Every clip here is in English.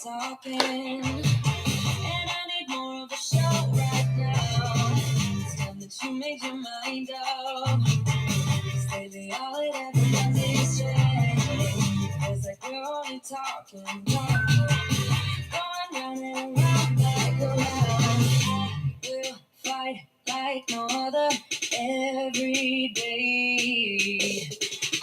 talking, and I need more of a show right now. It's time that you made your mind up. 'Cause lately all it ever does is change. It's like we're only talking, going round and around like a round. We'll fight like no other every day.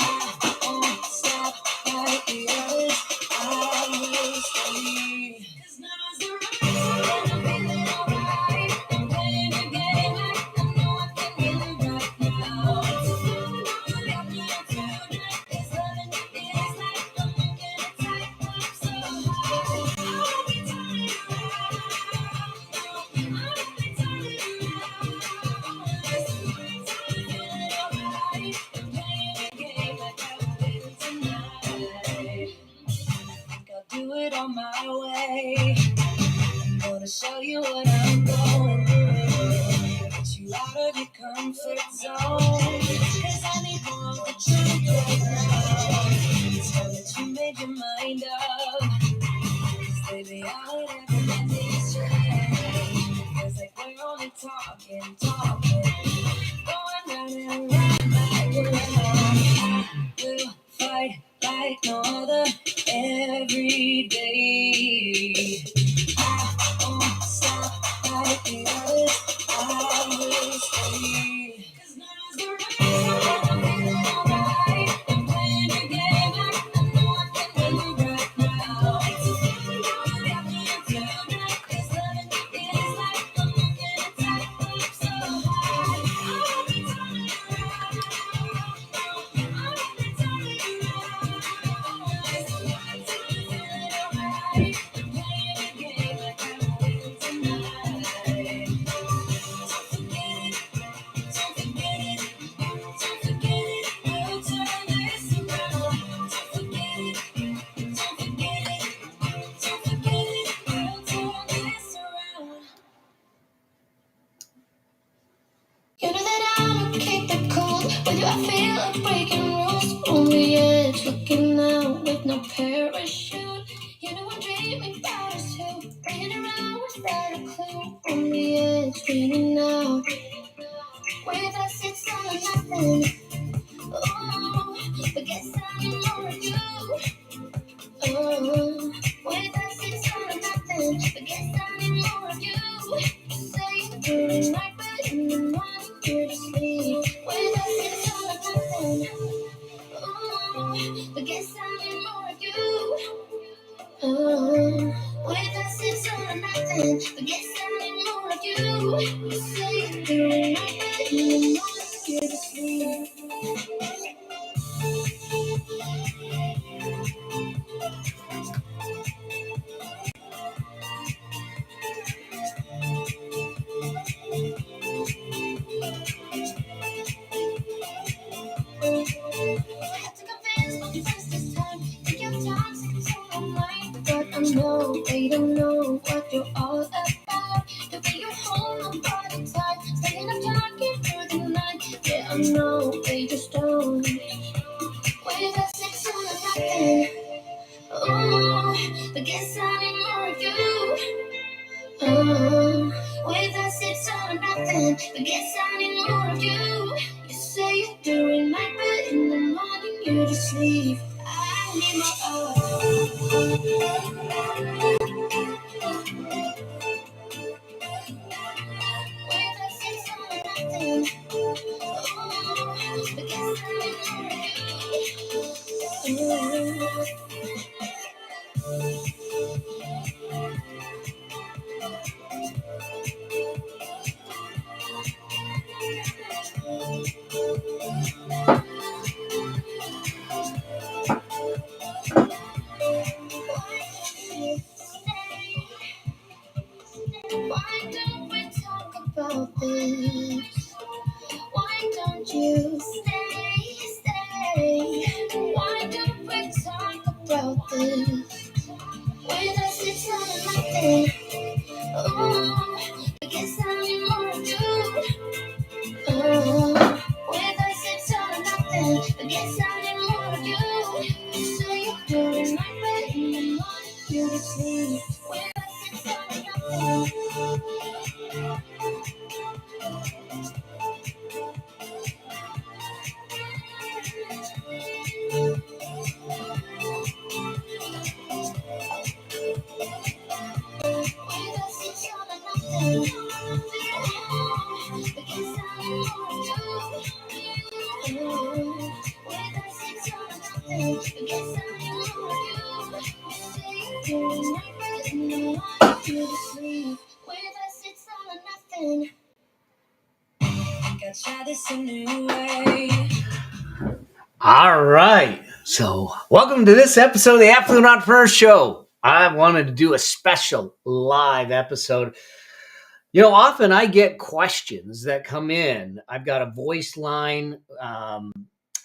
I won't stop like the others. I will stay. 'Cause now's the right time. I'm feeling alright. I'm playing the game like I know I can win right now. It's feeling all up tonight. It's loving it is like I'm making a tight up so high. I won't be turning around. I won't be turning around. It's the right time. I'm feeling alright. I'm playing the game like I win tonight. Think I'll do it on my way. I'm gonna show you what I'm going through. Get you out of your comfort zone. 'Cause I need more of the truth right now. It's time that you made your mind up. 'Cause baby, all it ever meant is change. Feels like we're only talking. Going round and round like a round. I will fight like no other every day. I won't stop like the others. I will stay. 'Cause now's the right time. I'm feeling alright. I'm playing the game like I know I can win right now. It's a feeling all happening tonight. It's loving it is like I'm making a tight up so high. I won't be turning around. I won't be turning around. It's the right time. I'm feeling alright. I'm playing the game like I win tonight. Don't forget it. Don't forget it. Don't forget it. We'll turn this around. Don't forget it. Don't forget it. Don't forget it. We'll turn this around. You know that I'ma keep it cool. With you, I feel like breaking rules. On the edge, looking out with no parachute. You know I'm dreaming about us too. Playing around without a clue. On the edge, dreaming out. With us, it's all or nothing. Oh, but guess I need more of you. Oh, with us, it's all or nothing. But guess I need more of you. You say you're doing right, but in the morning you're just sleep. With us, it's all or nothing. Oh, but guess I need more of you. Oh, with us, it's all or nothing. But guess I need more of you. You say you're doing right, but in the morning you're just sleep. I have to confess my first this time. Think your toxic so I'm right. But I know they don't know what you're all about. The way you hold my body tight, staying up talking through the night. Yeah, I know they just don't. With us, it's all or nothing. Oh, but guess I need more of you. Oh, with us, it's all or nothing. But guess I need more of you. You say you're doing right, but in the morning you just leave. I need more of you. With us, it's all or nothing. Oh, but guess I need more of you. Why don't we talk about this? Why don't you stay? Why don't we talk about this? With us, it's all or nothing. Oh, I guess I need more of you. Oh, with us, it's all or nothing. I guess I need more of you. You say you're doing right, but in the morning you to sleep. With us, it's all nothing. Gotta try this a new way. All right. So, welcome to this episode of the Affluent Entrepreneur Show. I wanted to do a special live episode. You know, often I get questions that come in. I've got a voice line,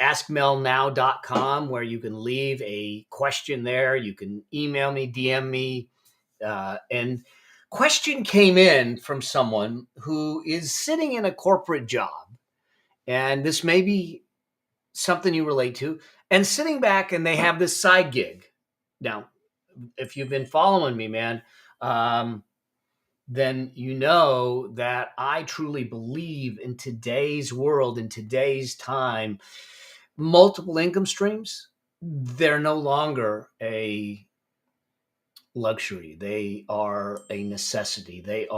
askmelnow.com, where you can leave a question there. You can email me, DM me. And question came in from someone who is sitting in a corporate job. And this may be something you relate to, and sitting back and they have this side gig. Now, if you've been following me, man, then you know that I truly believe in today's world, in today's time, multiple income streams, they're no longer a luxury. They are a necessity. They're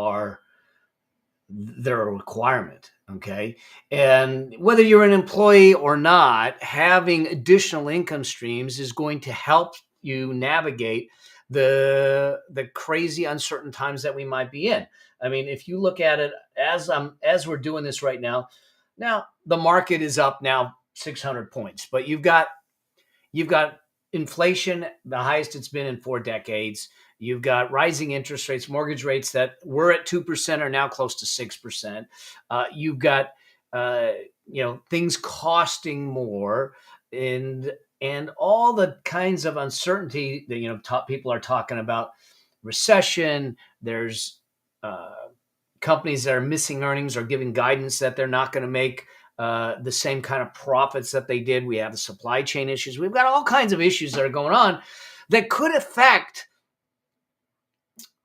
a requirement. Okay. And whether you're an employee or not, having additional income streams is going to help you navigate the crazy uncertain times that we might be in. I mean, if you look at it as we're doing this right now the market is up now 600 points, but you've got inflation, the highest it's been in 4 decades. You've got rising interest rates, mortgage rates that were at 2% are now close to 6%. You've got things costing more, and all the kinds of uncertainty that top people are talking about recession. There's companies that are missing earnings or giving guidance that they're not going to make the same kind of profits that they did. We have the supply chain issues. We've got all kinds of issues that are going on that could affect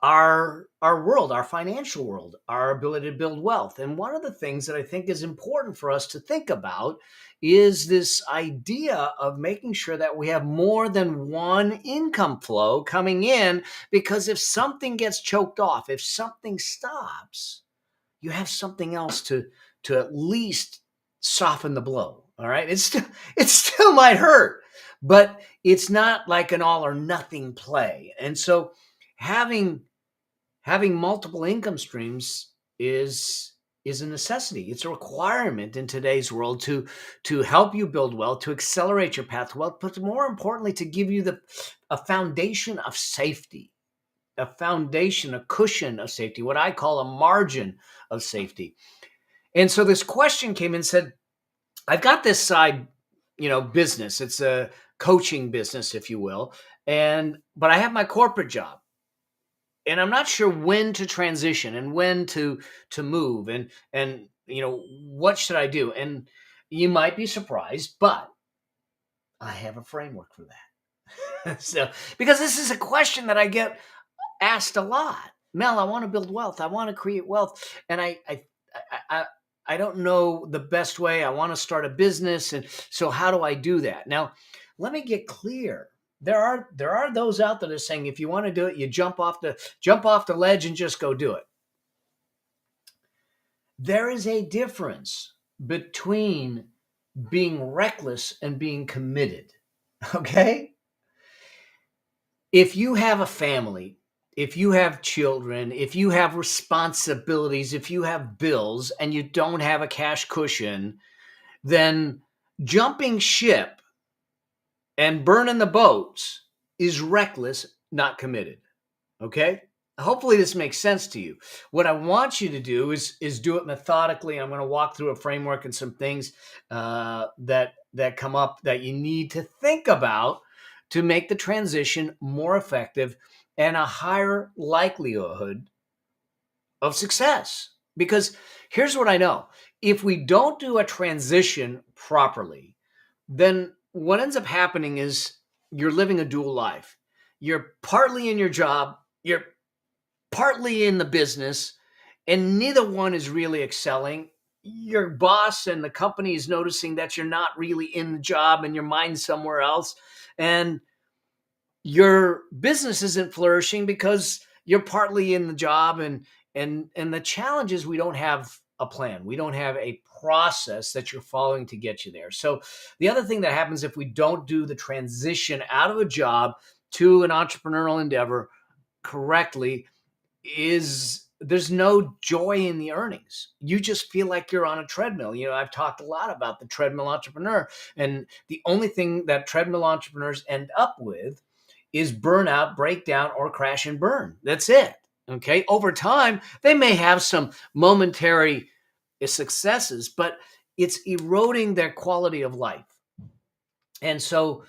our world, our financial world, our ability to build wealth. And one of the things that I think is important for us to think about is this idea of making sure that we have more than one income flow coming in, because if something gets choked off, if something stops, you have something else to at least soften the blow. All right. It still might hurt, but it's not like an all or nothing play. And so having multiple income streams is a necessity. It's a requirement in today's world to help you build wealth, to accelerate your path to wealth, but more importantly, to give you a foundation of safety, a foundation, a cushion of safety, what I call a margin of safety. And so this question came in and said, I've got this side, business. It's a coaching business, if you will. But I have my corporate job, and I'm not sure when to transition and when to move, and what should I do? And you might be surprised, but I have a framework for that. So, because this is a question that I get asked a lot. Mel, I want to build wealth. I want to create wealth. And I don't know the best way. I want to start a business. And so how do I do that? Now, let me get clear. There are those out there that are saying, if you want to do it, you jump off the ledge and just go do it. There is a difference between being reckless and being committed. Okay? If you have a family, if you have children, if you have responsibilities, if you have bills and you don't have a cash cushion, then jumping ship and burning the boats is reckless, not committed. Okay? Hopefully this makes sense to you. What I want you to do is do it methodically. I'm going to walk through a framework and some things that come up that you need to think about to make the transition more effective and a higher likelihood of success. Because here's what I know. If we don't do a transition properly, then what ends up happening is you're living a dual life. you're partly in your job, you're partly in the business, and neither one is really excelling. Your boss and the company is noticing that you're not really in the job and your mind's somewhere else. And your business isn't flourishing because you're partly in the job. And the challenge is we don't have a plan. We don't have a process that you're following to get you there. So the other thing that happens if we don't do the transition out of a job to an entrepreneurial endeavor correctly is there's no joy in the earnings. You just feel like you're on a treadmill. I've talked a lot about the treadmill entrepreneur, and the only thing that treadmill entrepreneurs end up with is burnout, breakdown, or crash and burn. That's it. Okay. Over time, they may have some momentary successes, but it's eroding their quality of life. And so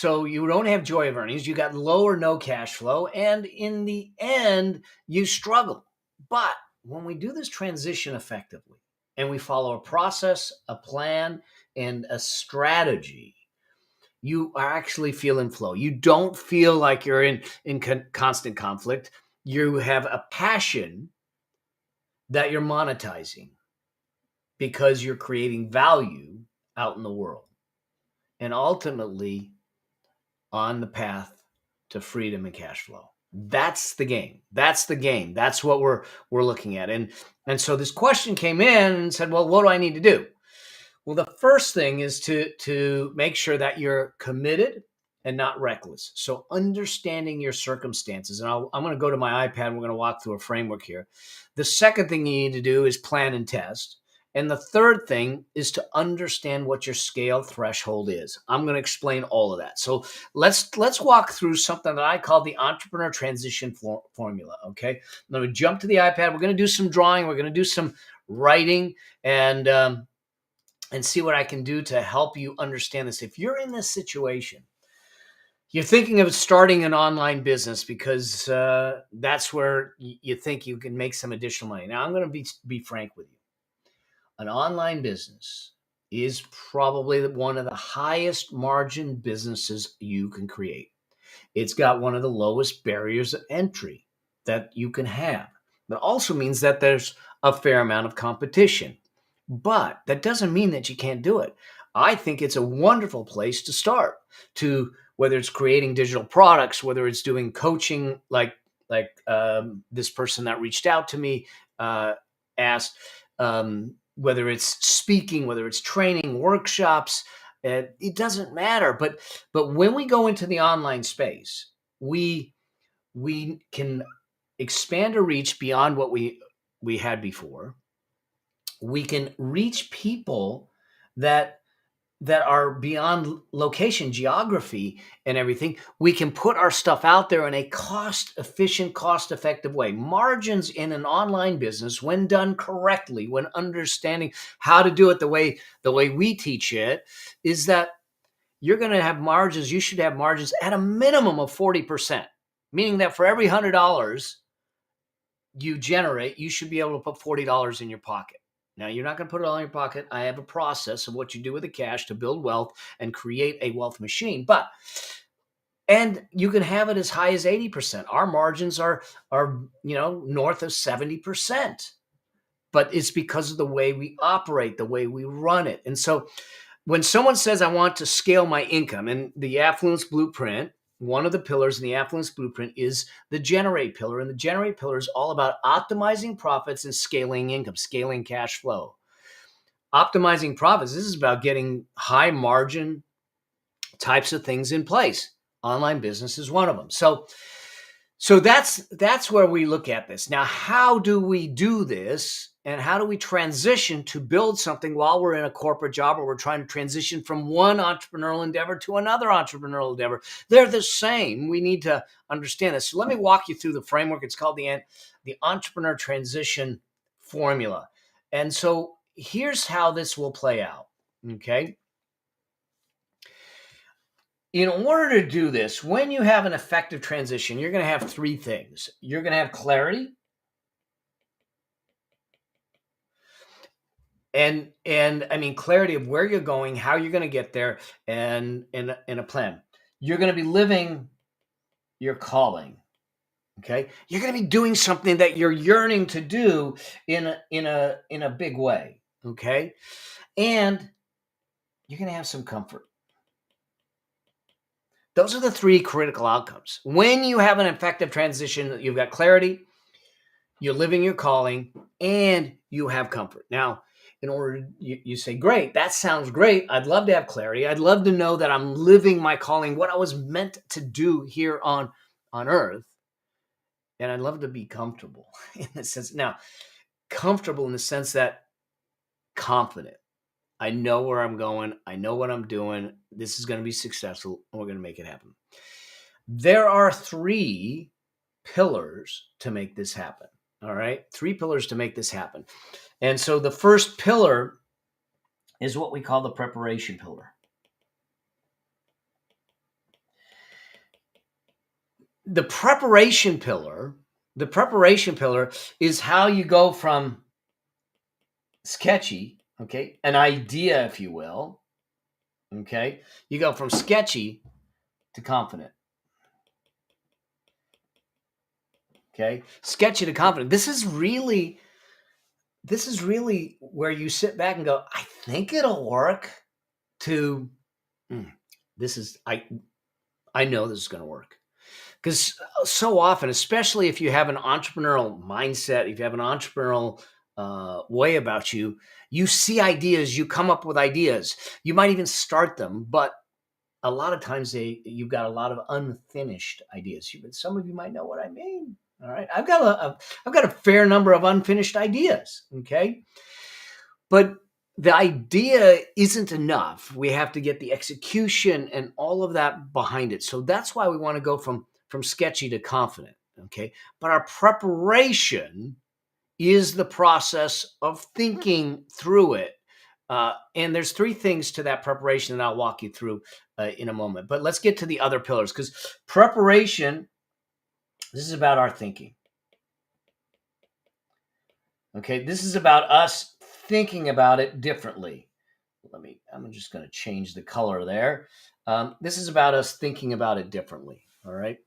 you don't have joy of earnings, you got low or no cash flow, and in the end, you struggle. But when we do this transition effectively and we follow a process, a plan, and a strategy, you are actually feeling flow. You don't feel like you're in constant conflict. You have a passion that you're monetizing because you're creating value out in the world. And ultimately, on the path to freedom and cash flow. That's the game. That's the game. That's what we're looking at. And so this question came in and said, well, what do I need to do? Well, the first thing is to make sure that you're committed and not reckless. So understanding your circumstances. And I'm going to go to my iPad. We're going to walk through a framework here. The second thing you need to do is plan and test. And the third thing is to understand what your scale threshold is. I'm going to explain all of that. So let's walk through something that I call the entrepreneur transition formula. Okay. I'm going to jump to the iPad. We're going to do some drawing. We're going to do some writing and see what I can do to help you understand this. If you're in this situation, you're thinking of starting an online business because that's where you think you can make some additional money. Now, I'm going to be frank with you. An online business is probably one of the highest margin businesses you can create. It's got one of the lowest barriers of entry that you can have. That also means that there's a fair amount of competition. But that doesn't mean that you can't do it. I think it's a wonderful place to start, to whether it's creating digital products, whether it's doing coaching like this person that reached out to me asked, whether it's speaking, whether it's training, workshops, it doesn't matter. But when we go into the online space, we can expand or reach beyond what we had before. We can reach people that are beyond location, geography, and everything. We can put our stuff out there in a cost-efficient, cost-effective way. Margins in an online business, when done correctly, when understanding how to do it the way we teach it, is that you're going to have margins. You should have margins at a minimum of 40%, meaning that for every $100 you generate, you should be able to put $40 in your pocket. Now, you're not going to put it all in your pocket. I have a process of what you do with the cash to build wealth and create a wealth machine. And you can have it as high as 80%. Our margins are north of 70%. But it's because of the way we operate, the way we run it. And so when someone says, I want to scale my income, and the Affluence Blueprint, one of the pillars in the Affluence Blueprint is the Generate pillar. And the Generate pillar is all about optimizing profits and scaling income, scaling cash flow. Optimizing profits, this is about getting high margin types of things in place. Online business is one of them. So that's where we look at this. Now, how do we do this? And how do we transition to build something while we're in a corporate job, or we're trying to transition from one entrepreneurial endeavor to another entrepreneurial endeavor? They're the same. We need to understand this. So let me walk you through the framework. It's called the Entrepreneur Transition Formula. And so here's how this will play out, okay? In order to do this, when you have an effective transition, you're going to have three things. You're going to have clarity. And I mean, clarity of where you're going, how you're going to get there, and a plan. You're going to be living your calling. Okay, you're going to be doing something that you're yearning to do in a big way. Okay, and you're going to have some comfort. Those are the three critical outcomes. When you have an effective transition, you've got clarity, you're living your calling, and you have comfort. Now, in order, you say, great, that sounds great. I'd love to have clarity. I'd love to know that I'm living my calling, what I was meant to do here on earth. And I'd love to be comfortable in the sense. Now, comfortable in the sense that confident. I know where I'm going. I know what I'm doing. This is going to be successful, and we're going to make it happen. There are three pillars to make this happen. All right. Three pillars to make this happen. And so the first pillar is what we call the preparation pillar. The preparation pillar is how you go from sketchy, okay, an idea, if you will, okay, you go from sketchy to confident. Okay, sketchy to confident. This is really where you sit back and go, I think it'll work, to this is I know this is going to work. Because so often, especially if you have an entrepreneurial mindset, if you have an entrepreneurial way about you, you see ideas, you come up with ideas, you might even start them, but a lot of times you've got a lot of unfinished ideas. Some of you might know what I mean. All right, I've got a fair number of unfinished ideas. Okay, but the idea isn't enough. We have to get the execution and all of that behind it. So that's why we want to go from sketchy to confident. Okay, but our preparation is the process of thinking through it. And there's three things to that preparation that I'll walk you through in a moment. But let's get to the other pillars, because preparation, this is about our thinking. Okay, this is about us thinking about it differently. I'm just going to change the color there. This is about us thinking about it differently. All right.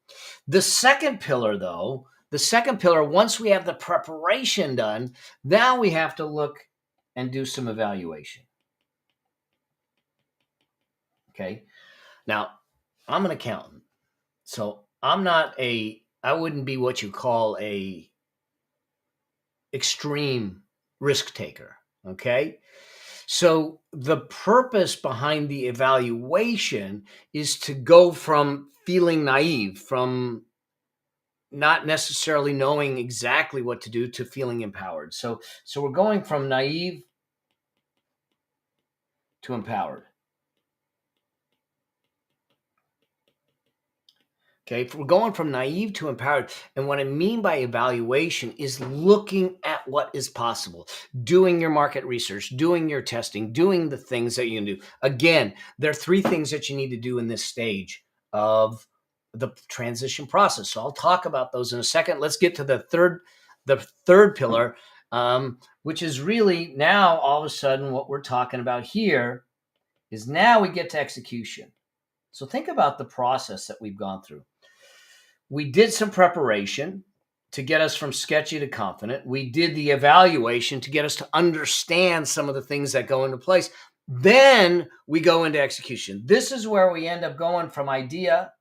The second pillar, though, once we have the preparation done, now we have to look and do some evaluation. Okay. Now, I'm an accountant, so I wouldn't be what you call a extreme risk taker. Okay. So the purpose behind the evaluation is to go from feeling naive, from not necessarily knowing exactly what to do, to feeling empowered. So we're going from naive to empowered. Okay, we're going from naive to empowered. And what I mean by evaluation is looking at what is possible, doing your market research, doing your testing, doing the things that you can do. Again, there are three things that you need to do in this stage of the transition process. So I'll talk about those in a second. Let's get to the third pillar, which is really now all of a sudden what we're talking about here is now we get to execution. So think about the process that we've gone through. We did some preparation to get us from sketchy to confident. We did the evaluation to get us to understand some of the things that go into place. Then we go into execution. This is where we end up going from idea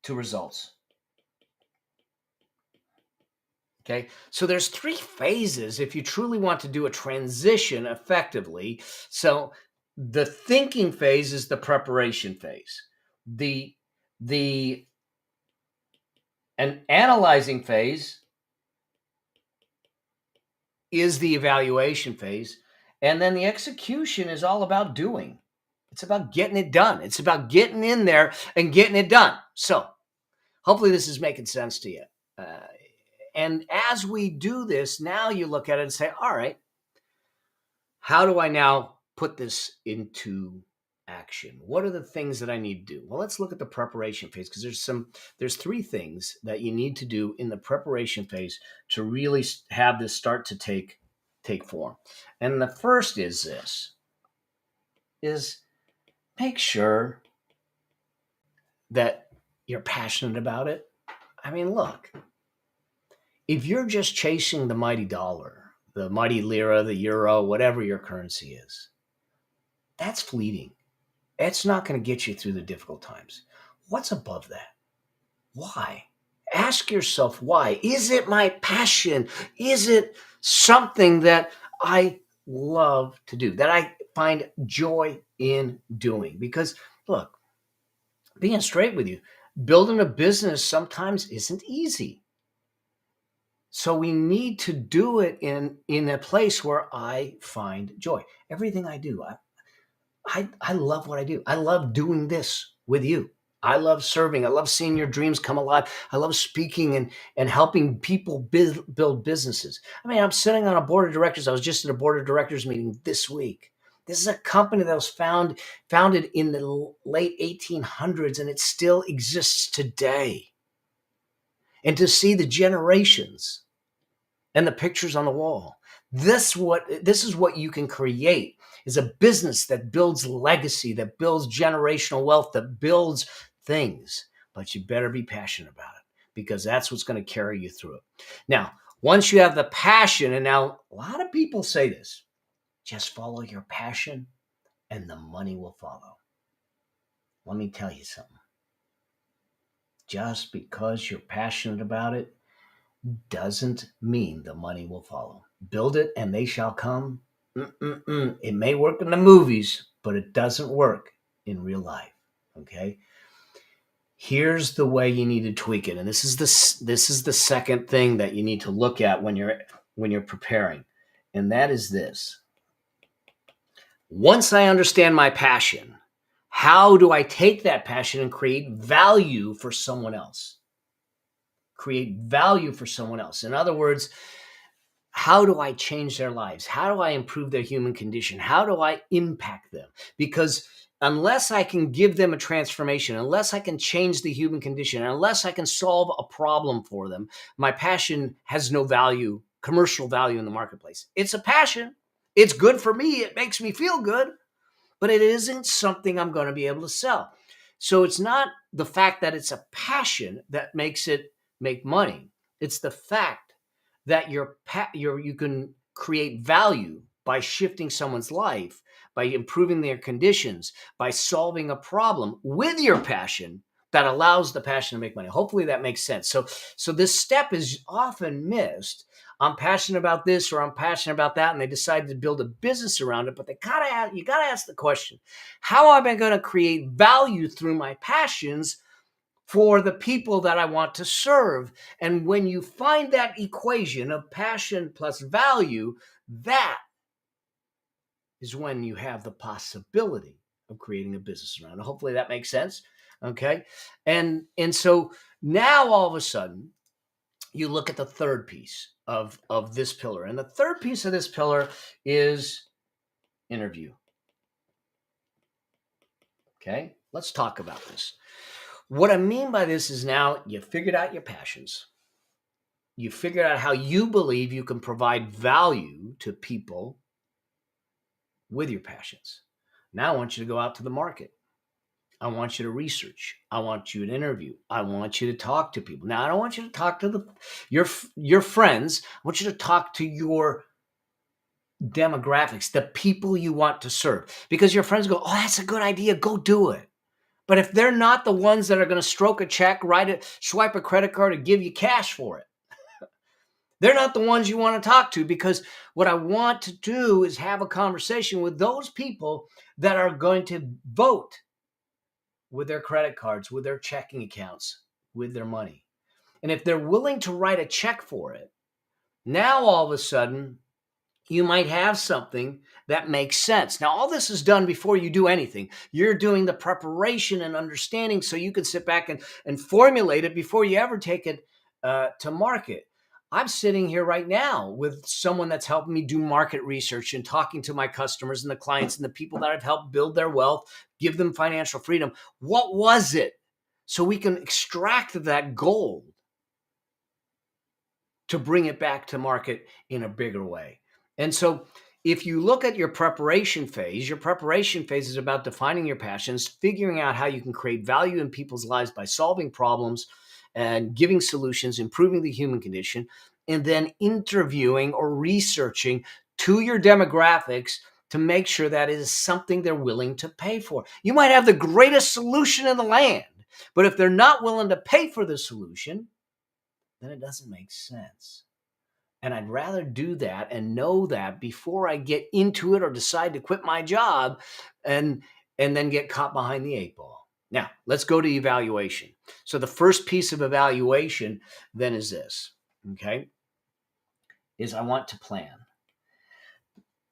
to results. Okay, so there's three phases if you truly want to do a transition effectively. So the thinking phase is the preparation phase. The an analyzing phase is the evaluation phase. And then the execution is all about doing. It's about getting it done. It's about getting in there and getting it done. So hopefully this is making sense to you. And as we do this, now you look at it and say, all right, how do I now put this into action? What are the things that I need to do? Well, let's look at the preparation phase, because there's three things that you need to do in the preparation phase to really have this start to take form. And the first is make sure that you're passionate about it? I mean, look, if you're just chasing the mighty dollar, the mighty lira, the euro, whatever your currency is, that's fleeting. It's not going to get you through the difficult times. What's above that? Why? Ask yourself why. Is it my passion? Is it something that I love to do, that I find joy in doing? Because look, being straight with you, building a business sometimes isn't easy. So we need to do it in a place where I find joy. Everything I do, I love what I do. I love doing this with you. I love serving. I love seeing your dreams come alive. I love speaking and helping people build businesses. I mean, I'm sitting on a board of directors. I was just at a board of directors meeting this week. This is a company that was founded in the late 1800s, and it still exists today. And to see the generations and the pictures on the wall. This is what you can create, is a business that builds legacy, that builds generational wealth, that builds things. But you better be passionate about it, because that's what's going to carry you through it. Now, once you have the passion, and now a lot of people say this, just follow your passion and the money will follow. Let me tell you something. Just because you're passionate about it doesn't mean the money will follow. Build it and they shall come. It may work in the movies, but it doesn't work in real life. Okay. Here's the way you need to tweak it, and this is the second thing that you need to look at when you're preparing, and that is this. Once I understand my passion, how do I take that passion and create value for someone else? Create value for someone else. In other words, how do I change their lives? How do I improve their human condition? How do I impact them? Because unless I can give them a transformation, unless I can change the human condition, unless I can solve a problem for them, my passion has no value, commercial value in the marketplace. It's a passion. It's good for me. It makes me feel good, but it isn't something I'm going to be able to sell. So it's not the fact that it's a passion that makes it make money. It's the fact that you can create value by shifting someone's life, by improving their conditions, by solving a problem with your passion that allows the passion to make money. Hopefully that makes sense. So this step is often missed. I'm passionate about this or I'm passionate about that, and they decided to build a business around it. But you gotta ask the question: how am I going to create value through my passions for the people that I want to serve? And when you find that equation of passion plus value, that is when you have the possibility of creating a business around it. Hopefully that makes sense. Okay. And so now all of a sudden you look at the third piece of this pillar. And the third piece of this pillar is interview. Okay. Let's talk about this. What I mean by this is, now you figured out your passions. You figured out how you believe you can provide value to people with your passions. Now I want you to go out to the market. I want you to research. I want you to interview. I want you to talk to people. Now I don't want you to talk to your friends. I want you to talk to your demographics, the people you want to serve, because your friends go, "Oh, that's a good idea. Go do it." But if they're not the ones that are going to stroke a check, swipe a credit card, and give you cash for it, they're not the ones you want to talk to. Because what I want to do is have a conversation with those people that are going to vote with their credit cards, with their checking accounts, with their money. And if they're willing to write a check for it, now all of a sudden you might have something that makes sense. Now, all this is done before you do anything. You're doing the preparation and understanding so you can sit back and formulate it before you ever take it to market. I'm sitting here right now with someone that's helping me do market research and talking to my customers and the clients and the people that I've helped build their wealth, give them financial freedom. What was it? So we can extract that gold to bring it back to market in a bigger way. And so if you look at your preparation phase is about defining your passions, figuring out how you can create value in people's lives by solving problems and giving solutions, improving the human condition, and then interviewing or researching to your demographics to make sure that it is something they're willing to pay for. You might have the greatest solution in the land, but if they're not willing to pay for the solution, then it doesn't make sense. And I'd rather do that and know that before I get into it or decide to quit my job and then get caught behind the eight ball. Now, let's go to evaluation. So the first piece of evaluation then is this, okay, is I want to plan.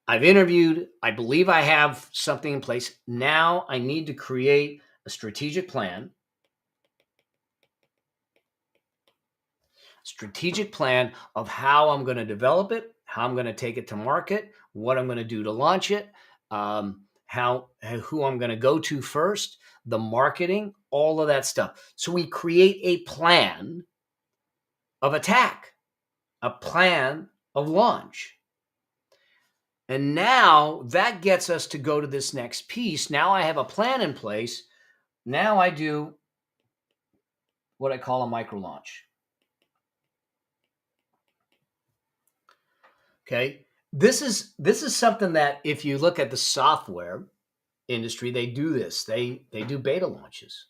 I've interviewed, I believe I have something in place. Now I need to create a strategic plan of how I'm going to develop it, how I'm going to take it to market, what I'm going to do to launch it, who I'm going to go to first, the marketing, all of that stuff. So we create a plan of attack, a plan of launch. And now that gets us to go to this next piece. Now I have a plan in place. Now I do what I call a micro launch. Okay. This is something that if you look at the software industry, they do this. They do beta launches.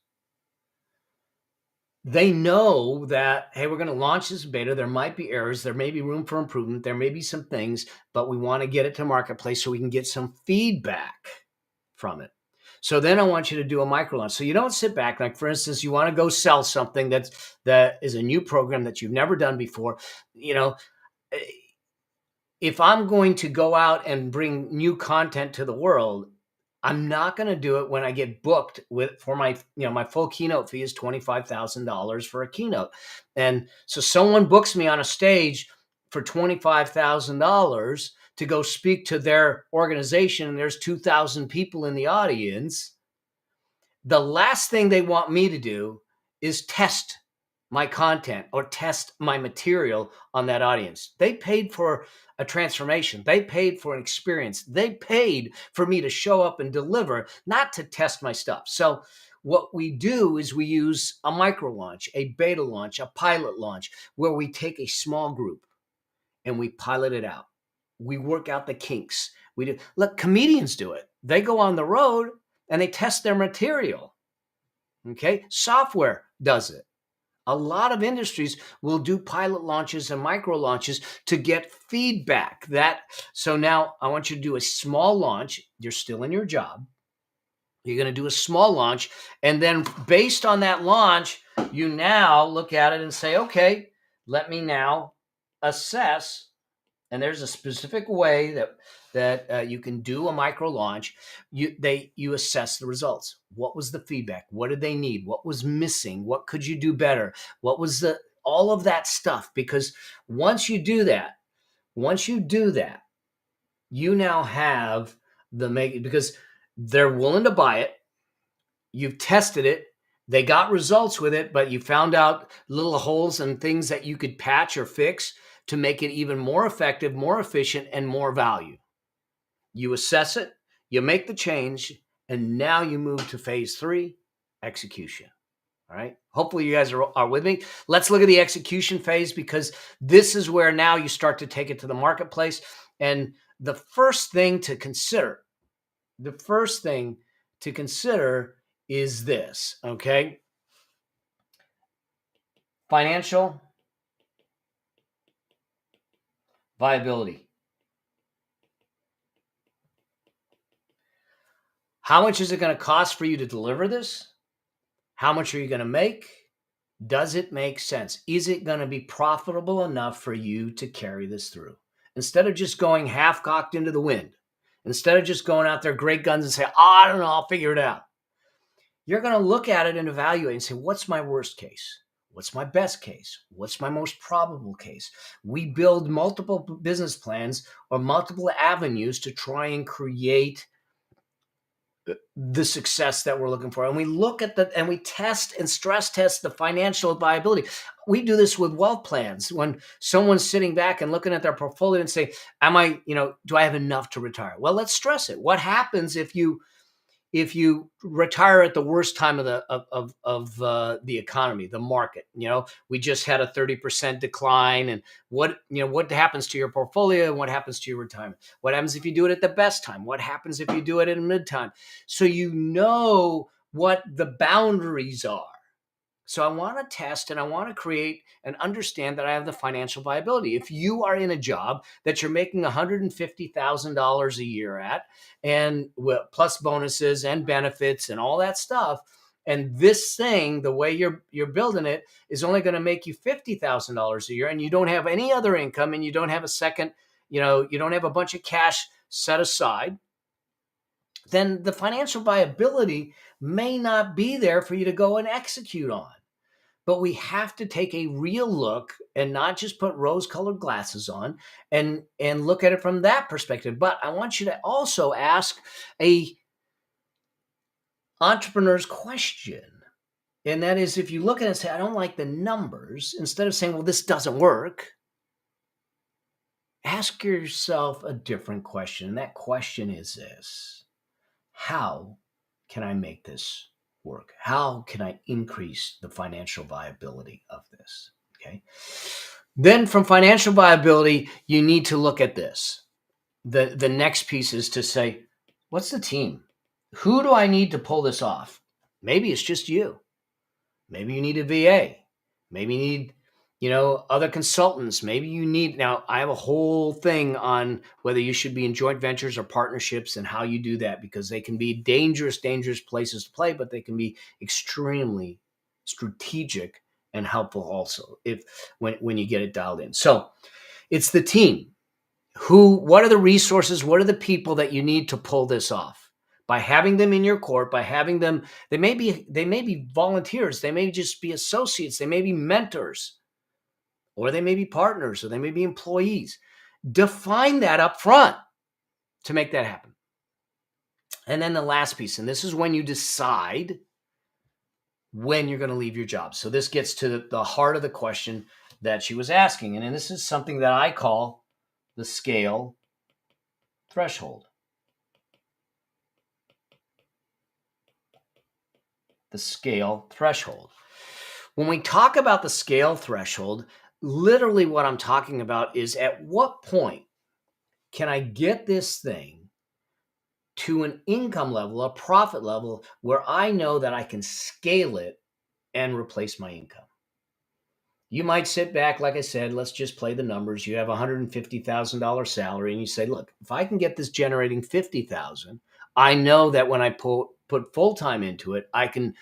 They know that, hey, we're going to launch this beta. There might be errors. There may be room for improvement. There may be some things, but we want to get it to marketplace so we can get some feedback from it. So then I want you to do a micro launch. So you don't sit back. Like, for instance, you want to go sell something that is a new program that you've never done before. You know, if I'm going to go out and bring new content to the world, I'm not going to do it when I get booked for my, my full keynote fee is $25,000 for a keynote. And so someone books me on a stage for $25,000 to go speak to their organization, and there's 2,000 people in the audience. The last thing they want me to do is test my content or test my material on that audience. They paid for a transformation. They paid for an experience. They paid for me to show up and deliver, not to test my stuff. So what we do is we use a micro launch, a beta launch, a pilot launch, where we take a small group and we pilot it out. We work out the kinks. Look, comedians do it. They go on the road and they test their material. Okay? Software does it. A lot of industries will do pilot launches and micro launches to get feedback. So now I want you to do a small launch. You're still in your job. You're going to do a small launch. And then based on that launch, you now look at it and say, okay, let me now assess. And there's a specific way that you can do a micro launch. You assess the results. What was the feedback? What did they need? What was missing? What could you do better? What was all of that stuff? Because once you do that, you now have because they're willing to buy it. You've tested it. They got results with it, but you found out little holes and things that you could patch or fix to make it even more effective, more efficient, and more value. You assess it, you make the change, and now you move to phase 3, execution. All right. Hopefully you guys are with me. Let's look at the execution phase, because this is where now you start to take it to the marketplace. And the first thing to consider is this, okay? Financial viability. How much is it going to cost for you to deliver this? How much are you going to make? Does it make sense? Is it going to be profitable enough for you to carry this through? Instead of just going half-cocked into the wind, instead of just going out there great guns and say, I don't know, I'll figure it out. You're going to look at it and evaluate and say, what's my worst case? What's my best case? What's my most probable case? We build multiple business plans or multiple avenues to try and create the success that we're looking for. And we look at and we test and stress test the financial viability. We do this with wealth plans. When someone's sitting back and looking at their portfolio and say, do I have enough to retire? Well, let's stress it. What happens if you retire at the worst time of the economy, the market? We just had a 30% decline, and what happens to your portfolio, and what happens to your retirement? What happens if you do it at the best time? What happens if you do it at a mid time? So what the boundaries are. So I want to test and I want to create and understand that I have the financial viability. If you are in a job that you're making $150,000 a year at, and plus bonuses and benefits and all that stuff, and this thing, the way you're building it, is only going to make you $50,000 a year, and you don't have any other income, and you don't have a second, you don't have a bunch of cash set aside, then the financial viability may not be there for you to go and execute on. But we have to take a real look and not just put rose-colored glasses on and look at it from that perspective. But I want you to also ask a entrepreneur's question. And that is, if you look at it and say, I don't like the numbers, instead of saying, well, this doesn't work, ask yourself a different question. And that question is this: how can I make this work? How can I increase the financial viability of this? Okay. Then from financial viability, you need to look at this. The next piece is to say, what's the team? Who do I need to pull this off? Maybe it's just you. Maybe you need a VA. Maybe you need other consultants. Maybe you need, now I have a whole thing on whether you should be in joint ventures or partnerships and how you do that, because they can be dangerous places to play, but they can be extremely strategic and helpful also when you get it dialed in. So it's the team. What are the resources? What are the people that you need to pull this off? By having them in your court, by having them, they may be volunteers, they may just be associates, they may be mentors, or they may be partners, or they may be employees. Define that up front to make that happen. And then the last piece, and this is when you decide when you're going to leave your job. So this gets to the heart of the question that she was asking. And this is something that I call the scale threshold. The scale threshold. When we talk about the scale threshold, literally what I'm talking about is, at what point can I get this thing to an income level, a profit level, where I know that I can scale it and replace my income? You might sit back, like I said, let's just play the numbers. You have a $150,000 salary, and you say, look, if I can get this generating $50,000, I know that when I put full-time into it, I can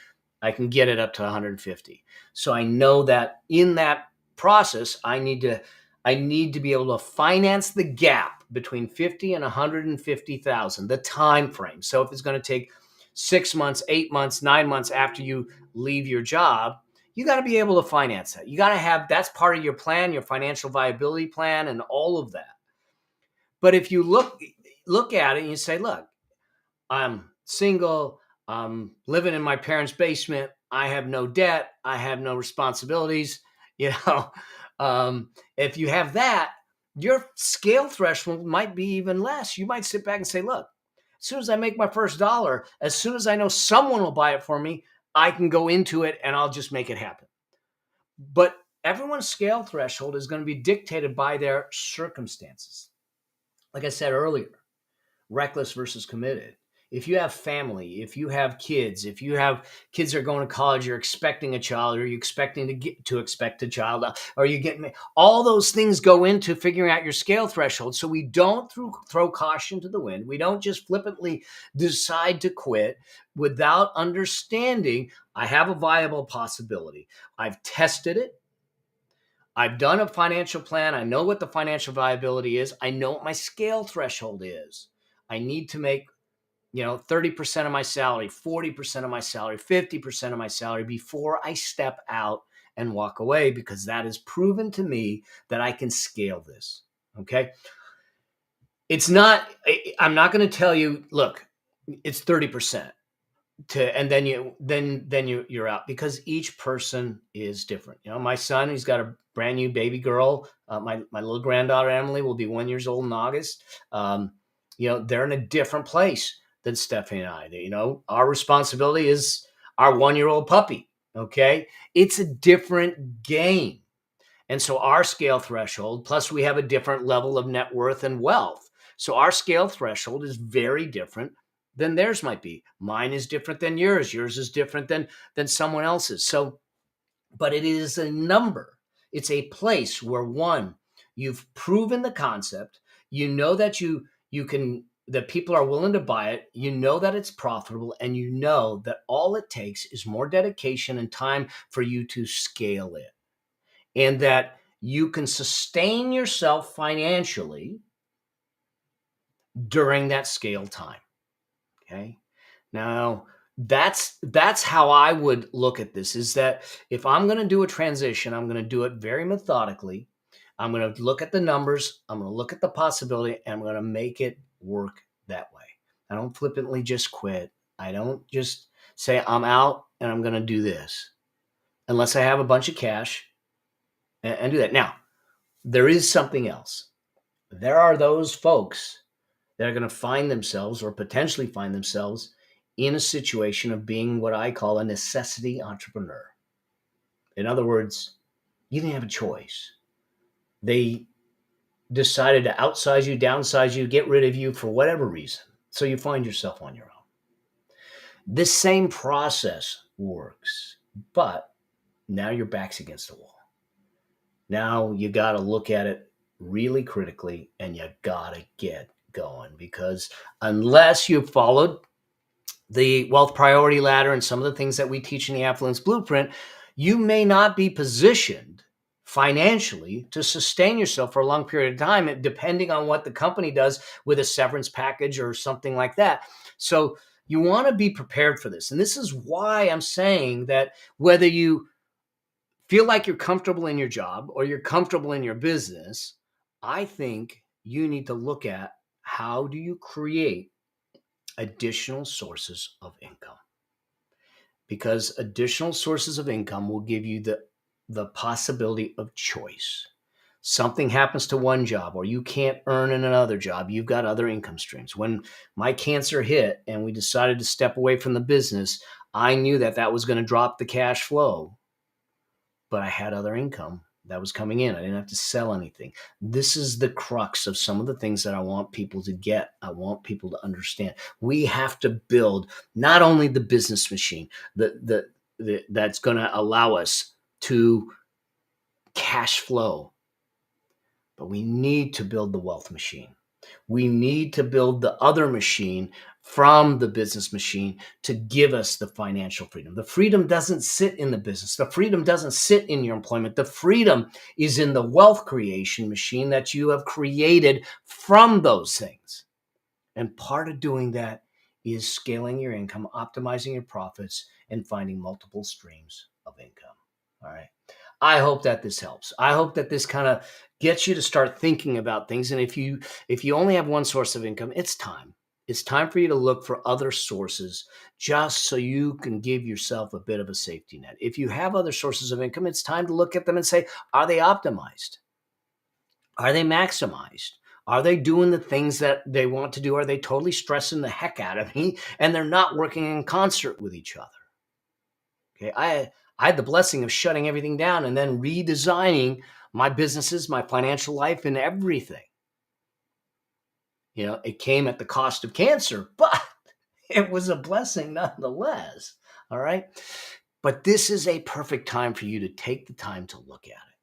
get it up to 150. So I know that in that process, I need to be able to finance the gap between 50 and 150,000, the time frame. So if it's going to take 6 months, 8 months, 9 months after you leave your job, you got to be able to finance that. You got to have, that's part of your plan, your financial viability plan, and all of that. But if you look at it and you say, look, I'm single, I'm living in my parents' basement, I have no debt, I have no responsibilities, if you have that, your scale threshold might be even less. You might sit back and say, look, as soon as I make my first dollar, as soon as I know someone will buy it for me, I can go into it and I'll just make it happen. But everyone's scale threshold is going to be dictated by their circumstances. Like I said earlier, reckless versus committed. If you have family, if you have kids that are going to college, you're expecting a child, or you're expecting to expect a child, or you get, all those things go into figuring out your scale threshold. So we don't throw caution to the wind. We don't just flippantly decide to quit without understanding, I have a viable possibility. I've tested it. I've done a financial plan. I know what the financial viability is. I know what my scale threshold is. I need to make 30% of my salary, 40% of my salary, 50% of my salary before I step out and walk away, because that is proven to me that I can scale this. Okay. I'm not going to tell you, look, it's 30%. And then you're out, because each person is different. My son, he's got a brand new baby girl. My little granddaughter Emily will be 1 year old in August. They're in a different place than Stephanie and I. Our responsibility is our 1 year old puppy. Okay, it's a different game. And so our scale threshold, plus we have a different level of net worth and wealth. So our scale threshold is very different than theirs might be. Mine is different than yours. Yours is different than someone else's. So, but it is a number. It's a place where, one, you've proven the concept. You know that you can, that people are willing to buy it. You know that it's profitable, and you know that all it takes is more dedication and time for you to scale it, and that you can sustain yourself financially during that scale time. Okay. Now, that's how I would look at this, is that if I'm going to do a transition, I'm going to do it very methodically. I'm going to look at the numbers. I'm going to look at the possibility, and I'm going to make it work that way. I don't flippantly just quit. I don't just say I'm out and I'm going to do this unless I have a bunch of cash and do that. Now, there is something else. There are those folks that are going to find themselves, or potentially find themselves, in a situation of being what I call a necessity entrepreneur. In other words, you didn't have a choice. They decided to outsize you, downsize you, get rid of you for whatever reason. So you find yourself on your own. This same process works, but now your back's against the wall. Now you got to look at it really critically, and you got to get going, because unless you've followed the wealth priority ladder and some of the things that we teach in the Affluence Blueprint, you may not be positioned financially to sustain yourself for a long period of time, depending on what the company does with a severance package or something like that. So you want to be prepared for this. And this is why I'm saying that whether you feel like you're comfortable in your job or you're comfortable in your business, I think you need to look at, how do you create additional sources of income? Because additional sources of income will give you the possibility of choice. Something happens to one job, or you can't earn in another job, you've got other income streams. When my cancer hit and we decided to step away from the business, I knew that that was going to drop the cash flow, but I had other income that was coming in. I didn't have to sell anything. This is the crux of some of the things that I want people to get. I want people to understand. We have to build not only the business machine that's going to allow us to cash flow, but we need to build the wealth machine. We need to build the other machine from the business machine to give us the financial freedom. The freedom doesn't sit in the business. The freedom doesn't sit in your employment. The freedom is in the wealth creation machine that you have created from those things. And part of doing that is scaling your income, optimizing your profits, and finding multiple streams of income. All right. I hope that this helps. I hope that this kind of gets you to start thinking about things. And if you only have one source of income, it's time. It's time for you to look for other sources, just so you can give yourself a bit of a safety net. If you have other sources of income, it's time to look at them and say, are they optimized? Are they maximized? Are they doing the things that they want to do? Are they totally stressing the heck out of me and they're not working in concert with each other? Okay, I had the blessing of shutting everything down and then redesigning my businesses, my financial life, and everything. It came at the cost of cancer, but it was a blessing nonetheless. All right. But this is a perfect time for you to take the time to look at it.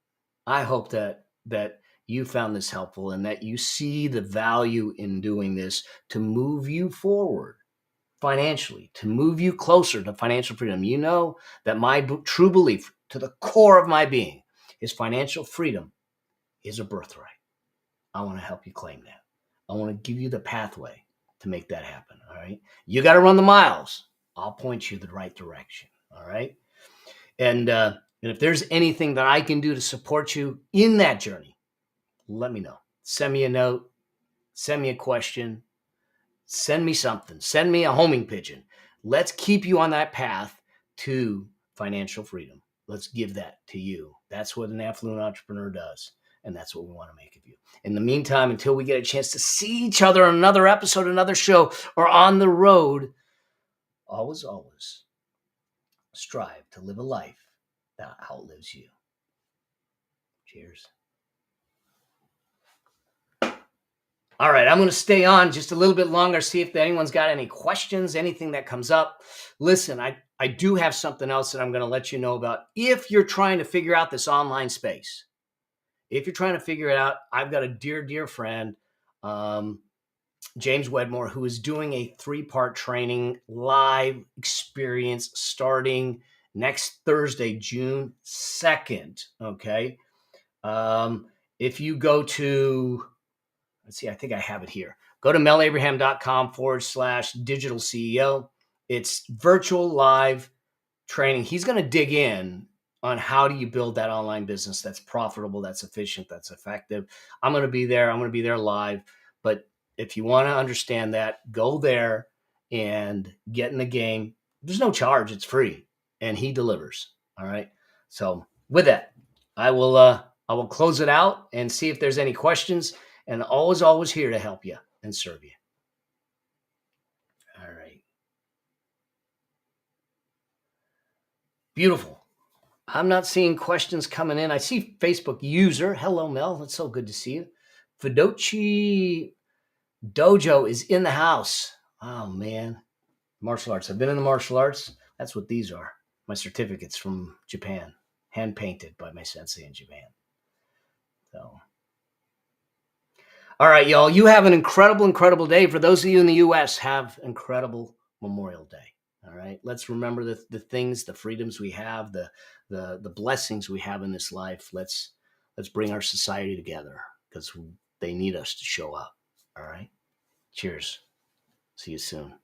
I hope that you found this helpful, and that you see the value in doing this to move you forward financially, to move you closer to financial freedom. You know that my true belief, to the core of my being, is financial freedom is a birthright. I want to help you claim that. I want to give you the pathway to make that happen. All right. You got to run the miles. I'll point you the right direction. All right. And if there's anything that I can do to support you in that journey, let me know. Send me a note. Send me a question. send me something. Send me a homing pigeon. Let's keep you on that path to financial freedom. Let's give that to you. That's what an affluent entrepreneur does. And that's what we want to make of you. In the meantime, until we get a chance to see each other on another episode, another show, or on the road, always strive to live a life that outlives you. Cheers. All right, I'm going to stay on just a little bit longer, see if anyone's got any questions, anything that comes up. Listen, I do have something else that I'm going to let you know about. If you're trying to figure out this online space, if you're trying to figure it out, I've got a dear friend, James Wedmore, who is doing a 3-part training live experience starting next Thursday, June 2nd. Okay. If you go to, let's see, I think I have it here. Go to melabraham.com/digital CEO. It's virtual live training. He's going to dig in on how do you build that online business that's profitable, that's efficient, that's effective. I'm going to be there. I'm going to be there live. But if you want to understand that, go there and get in the game. There's no charge. It's free. And he delivers. All right. So with that, I will close it out and see if there's any questions. And always here to help you and serve you. All right. Beautiful. I'm not seeing questions coming in. I see Facebook user. Hello, Mel. It's so good to see you. Fidochi Dojo is in the house. Oh, man. Martial arts. I've been in the martial arts. That's what these are. My certificates from Japan. Hand painted by my sensei in Japan. So, all right, y'all. You have an incredible day. For those of you in the U.S., have incredible Memorial Day. All right. Let's remember the things, the freedoms we have, the blessings we have in this life. Let's bring our society together because they need us to show up. All right. Cheers. See you soon.